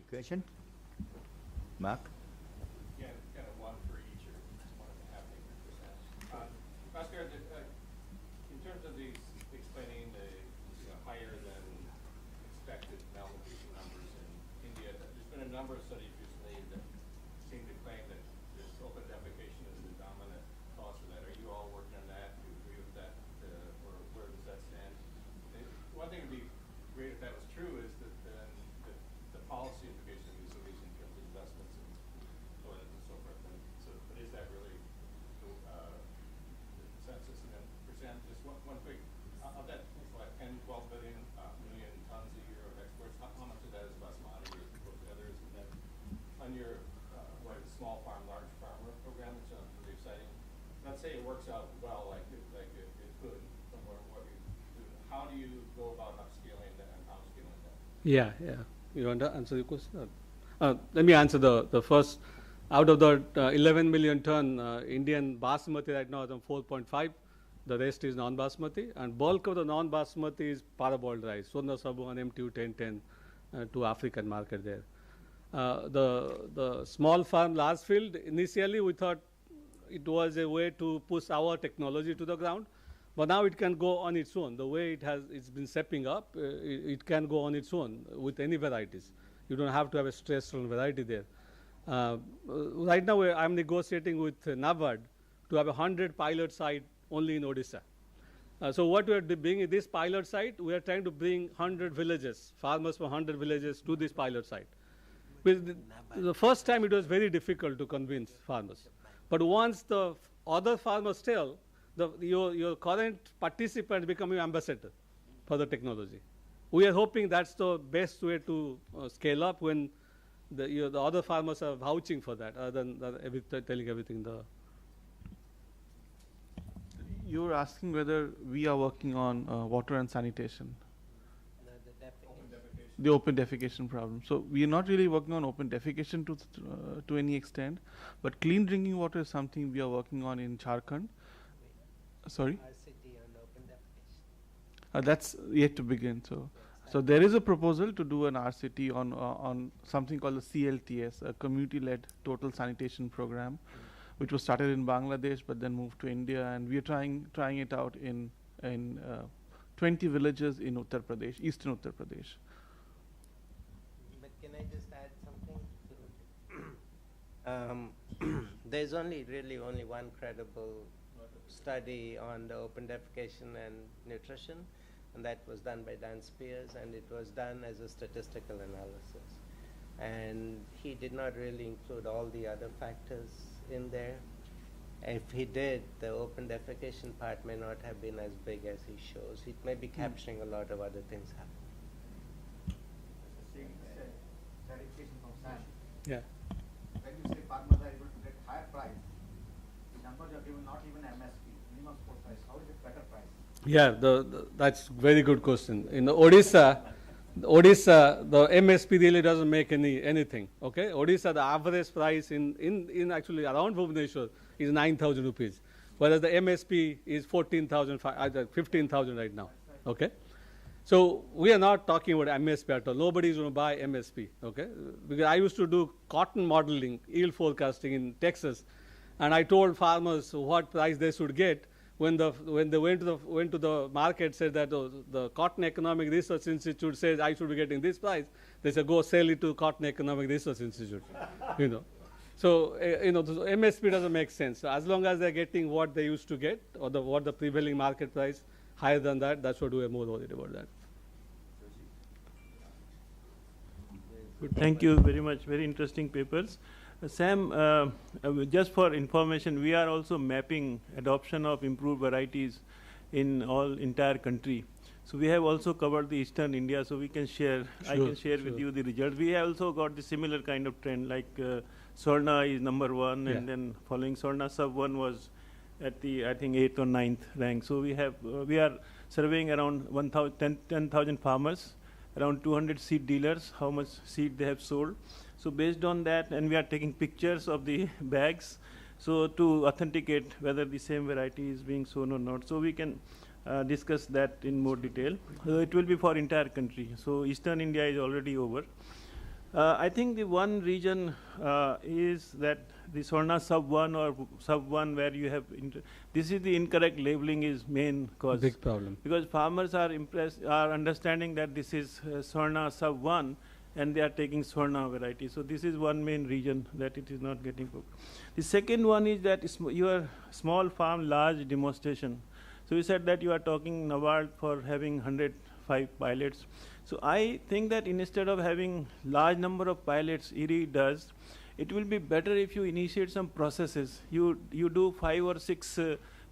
question? Mark? Yeah, kind of one for each, or 1.5%. Oscar, in terms of these explaining the higher than expected malnutrition numbers in India, there's been a number of studies recently that seem to claim that this open defecation is the dominant cause for that. Are you all working on that? Do you agree with that? Or where does that stand? One thing would be great if that was true is that then the policy implications of these studies in terms of investments and toilets and so forth. But is that really the consensus? And then percent, just one quick, of that, it's like 10, 12 million tons a year of exports. How much of that is basmati or the others? And then on your small farm, large farmer program, which sounds really exciting. Let's say it works out well, like it could, from what you do. How do you go about upscaling that and downscaling that? Yeah. You want to answer the question? Let me answer the first. Out of the 11 million ton Indian basmati right now is on 4.5. The rest is non-basmati, and bulk of the non-basmati is parboiled rice. Sona Sabu and MTU 1010 to African market there. The small farm, large field, initially we thought it was a way to push our technology to the ground, but now it can go on its own. The way it's been stepping up, it can go on its own with any varieties. You don't have to have a stress on variety there. Right now I'm negotiating with NABARD to have 100 pilot site only in Odisha. So what we are doing in this pilot site, we are trying to bring 100 villages, farmers from 100 villages to this pilot site. With the first time it was very difficult to convince farmers. But once the other farmers tell, your current participant become your ambassador for the technology. We are hoping that's the best way to scale up when the other farmers are vouching for that, other than telling everything. You were asking whether we are working on water and sanitation. The open defecation problem. So we are not really working on open defecation to any extent, but clean drinking water is something we are working on in Jharkhand. Sorry? RCT on open defecation. That's yet to begin. So there is a proposal to do an RCT on something called the CLTS, a community-led total sanitation program, which was started in Bangladesh but then moved to India, and we are trying it out in 20 villages in Uttar Pradesh, eastern Uttar Pradesh. But can I just add something? There's only one credible study on the open defecation and nutrition, and that was done by Dan Spears, and it was done as a statistical analysis. And he did not really include all the other factors in there. If he did, the open defecation part may not have been as big as he shows. It may be capturing a lot of other things happening. Clarification from Sam. Yeah. When you say farmers are able to get higher price, the numbers you are given not even MSP, minimum support price. How is it better price? Yeah, that's very good question. In Odisha, the MSP really doesn't make anything. Okay, Odisha, the average price in actually around Bhubaneswar is 9,000 rupees, whereas the MSP is 14,000, 15,000 right now. Okay, so we are not talking about MSP at all. Nobody is going to buy MSP. Okay, because I used to do cotton modeling, yield forecasting in Texas, and I told farmers what price they should get. When they went to the market, said that the Cotton Economic Research Institute says I should be getting this price, they said go sell it to Cotton Economic Research Institute. So the MSP doesn't make sense. So as long as they're getting what they used to get, or what the prevailing market price, higher than that, that's what we are more worried about that. Good. Thank you very much. Very interesting papers. Sam, just for information, we are also mapping adoption of improved varieties in entire country. So we have also covered the Eastern India, so we can share. Sure, I can share with you the results. We have also got the similar kind of trend, like Swarna is number 1, and then following Swarna, sub 1 was at the, I think, 8th or 9th rank. So we are surveying around 10,000 farmers, around 200 seed dealers, how much seed they have sold. So based on that, and we are taking pictures of the bags, so to authenticate whether the same variety is being sown or not. So we can discuss that in more detail. It will be for entire country. So Eastern India is already over. I think the one region is that the Swarna sub-1 or sub-1 where you have, this is the incorrect labeling is main cause. Big problem. Because farmers are understanding that this is Swarna sub-1 and they are taking Swarna variety. So this is one main region that it is not getting cooked. The second one is that your small farm, large demonstration. So you said that you are talking NABARD for having 105 pilots. So I think that instead of having large number of pilots, IRI does, it will be better if you initiate some processes. You do 5 or 6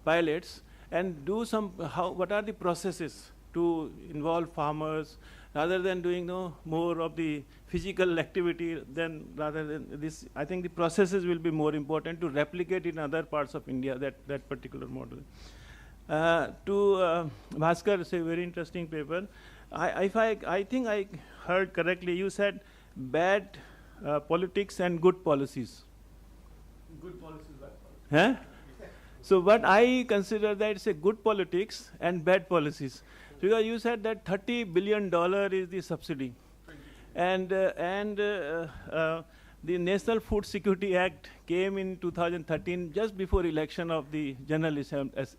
pilots and do some, what are the processes to involve farmers rather than doing more of the physical activity rather than this. I think the processes will be more important to replicate in other parts of India, that particular model. To Bhaskar, it's a very interesting paper. I think I heard correctly, you said bad politics and good policies. Good policies, bad policies. Huh? So what I consider that it's a good politics and bad policies. Because you said that $30 billion is the subsidy. And the National Food Security Act came in 2013, just before election of the general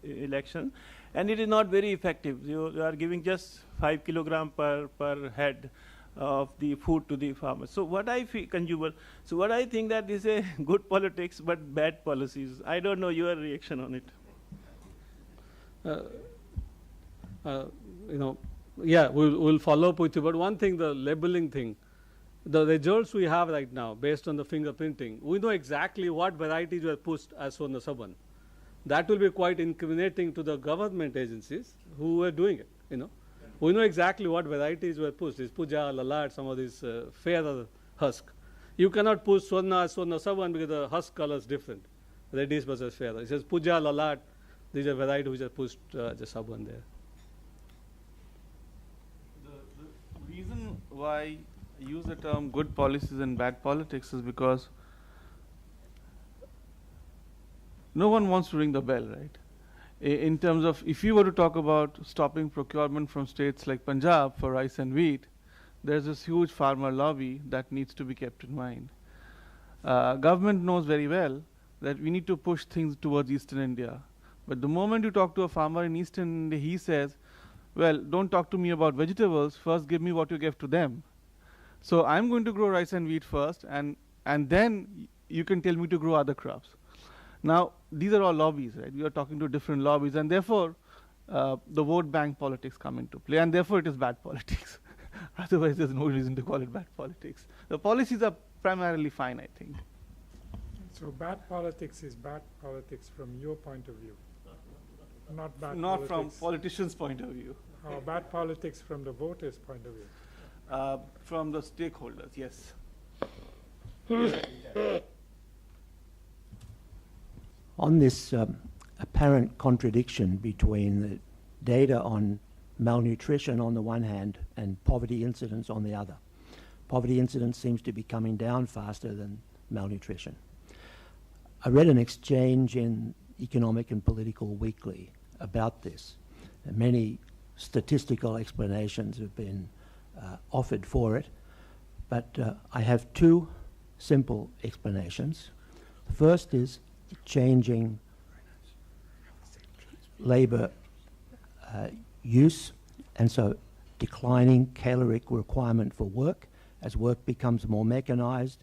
election, and it is not very effective. You are giving just 5 kilograms per head of the food to the farmers. So what I feel, consumer, so what I think that is a good politics but bad policies. I don't know your reaction on it. Yeah, we'll follow up with you. But one thing, the labeling thing, the results we have right now based on the fingerprinting, we know exactly what varieties were pushed as Swarna sub-1. That will be quite incriminating to the government agencies who were doing it. We know exactly what varieties were pushed. It's Puja, Lalat, some of these fairer husk. You cannot push Swarna sub-1 because the husk color is different. Reddish versus fairer. It says Puja, Lalat. These are varieties which are pushed the sub-1 there. The reason why I use the term good policies and bad politics is because no one wants to ring the bell, right? In terms of, if you were to talk about stopping procurement from states like Punjab for rice and wheat, there's this huge farmer lobby that needs to be kept in mind. Government knows very well that we need to push things towards Eastern India. But the moment you talk to a farmer in Eastern India, he says, well, don't talk to me about vegetables, first give me what you give to them. So I'm going to grow rice and wheat first, and then you can tell me to grow other crops. Now, these are all lobbies, right? We are talking to different lobbies, and therefore, the vote bank politics come into play, and therefore it is bad politics. Otherwise, there's no reason to call it bad politics. The policies are primarily fine, I think. So bad politics is bad politics from your point of view, not bad Not politics. from politicians' point of view. Or bad politics from the voters' point of view. From the stakeholders, yes. On this apparent contradiction between the data on malnutrition on the one hand and poverty incidence on the other. Poverty incidence seems to be coming down faster than malnutrition. I read an exchange in Economic and Political Weekly about this. And many statistical explanations have been offered for it, but I have two simple explanations. The first is changing labor use, and so declining caloric requirement for work as work becomes more mechanized,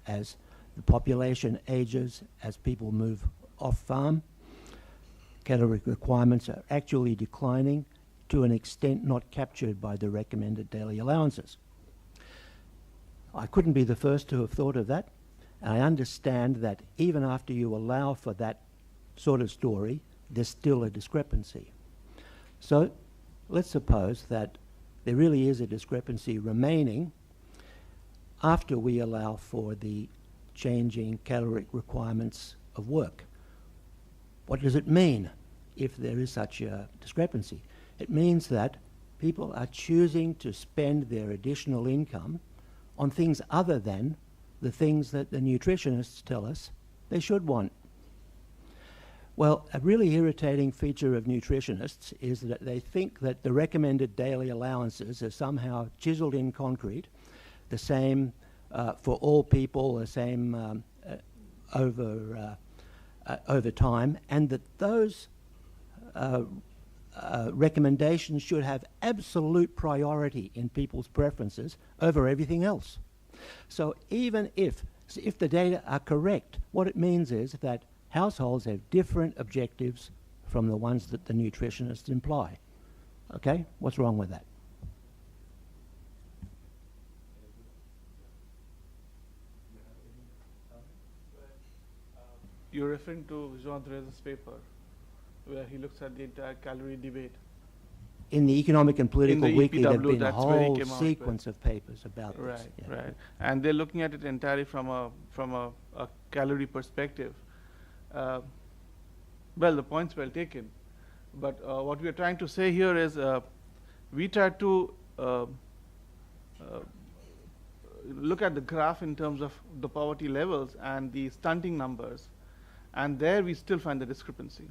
as the population ages, as people move off farm. Caloric requirements are actually declining to an extent not captured by the recommended daily allowances. I couldn't be the first to have thought of that. I understand that even after you allow for that sort of story, there's still a discrepancy. So let's suppose that there really is a discrepancy remaining after we allow for the changing caloric requirements of work. What does it mean if there is such a discrepancy? It means that people are choosing to spend their additional income on things other than the things that the nutritionists tell us they should want. Well, a really irritating feature of nutritionists is that they think that the recommended daily allowances are somehow chiseled in concrete, the same for all people, the same over time, and that those recommendations should have absolute priority in people's preferences over everything else. So even if the data are correct, what it means is that households have different objectives from the ones that the nutritionists imply. Okay? What's wrong with that? You're referring to Jean Drèze's paper, where he looks at the entire calorie debate. In the Economic and Political the Weekly, there have EPW, been a that's where he whole came out with. sequence of papers about this. Right, Yeah. right. And they're looking at it entirely from a calorie perspective. Well, the point's well taken. But what we are trying to say here is we try to look at the graph in terms of the poverty levels and the stunting numbers. And there we still find the discrepancy.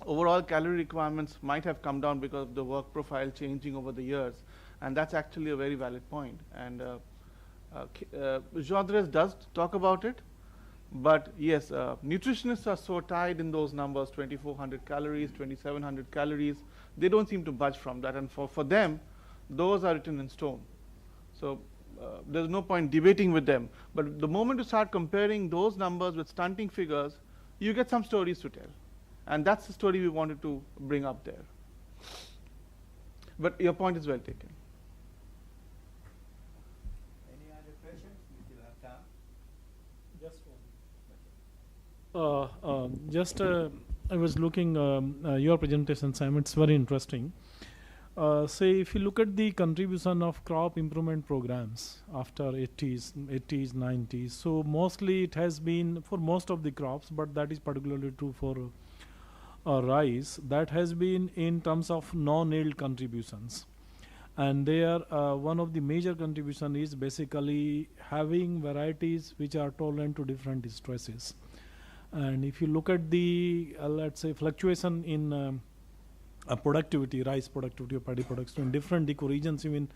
Overall calorie requirements might have come down because of the work profile changing over the years. And that's actually a very valid point. And Jean Drèze does talk about it. But yes, nutritionists are so tied in those numbers, 2,400 calories, 2,700 calories. They don't seem to budge from that. And for them, those are written in stone. So there's no point debating with them. But the moment you start comparing those numbers with stunting figures, you get some stories to tell. And that's the story we wanted to bring up there. But your point is well taken. Any other questions? We still have time. Just I was looking your presentation, Sam. It's very interesting. Say if you look at the contribution of crop improvement programs after 80s, 90s, so mostly it has been for most of the crops, but that is particularly true for rice. That has been in terms of non-yield contributions. And there, one of the major contribution is basically having varieties which are tolerant to different stresses. And if you look at the, let's say, fluctuation in productivity, rice productivity or paddy products in different ecoregions, even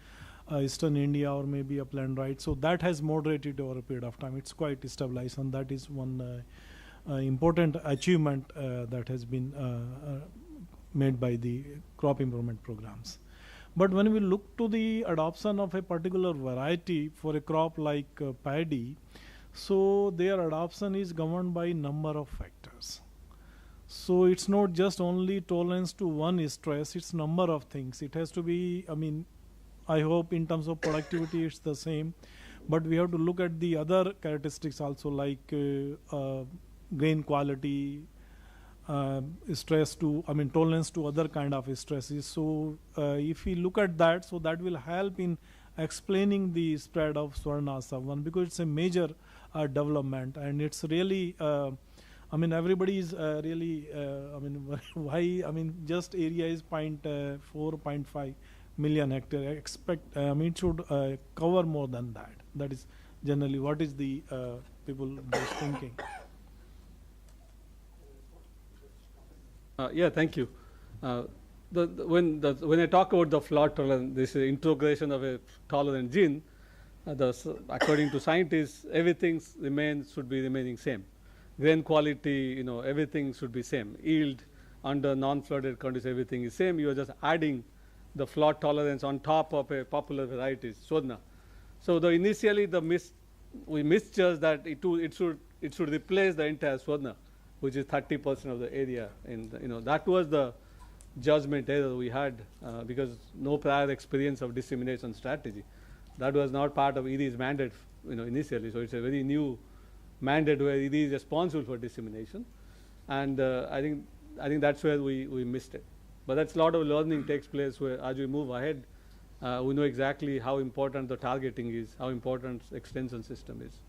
eastern India or maybe upland, right? So that has moderated over a period of time. It's quite stabilized, and that is one important achievement that has been made by the crop improvement programs. But when we look to the adoption of a particular variety for a crop like paddy, so their adoption is governed by number of factors. So it's not just only tolerance to one stress, it's number of things. It has to be, I mean, I hope in terms of productivity it's the same, but we have to look at the other characteristics also, like grain quality, stress to, I mean, tolerance to other kind of stresses. So if we look at that, so that will help in explaining the spread of Swarna Savan, because it's a major development, and it's really, I mean, everybody is really, I mean, why, I mean, just area is 0.4, 0.5 million hectare. Expect, I mean, it should cover more than that. That is generally what is the people just thinking. Yeah, thank you. When I talk about the flaw tolerance, this integration of a tolerant gene, according to scientists, everything should be remaining same. Grain quality, you know, everything should be same. Yield under non-flooded conditions, everything is same. You are just adding the flaw tolerance on top of a popular variety, Swarna. So initially we misjudged that it should replace the entire Swarna, which is 30% of the area. And you know, that was the judgment error we had because no prior experience of dissemination strategy. That was not part of ED's mandate, you know, initially. So it's a very new mandate where ED is responsible for dissemination, and I think that's where we missed it. But that's a lot of learning takes place where as we move ahead, we know exactly how important the targeting is, how important extension system is.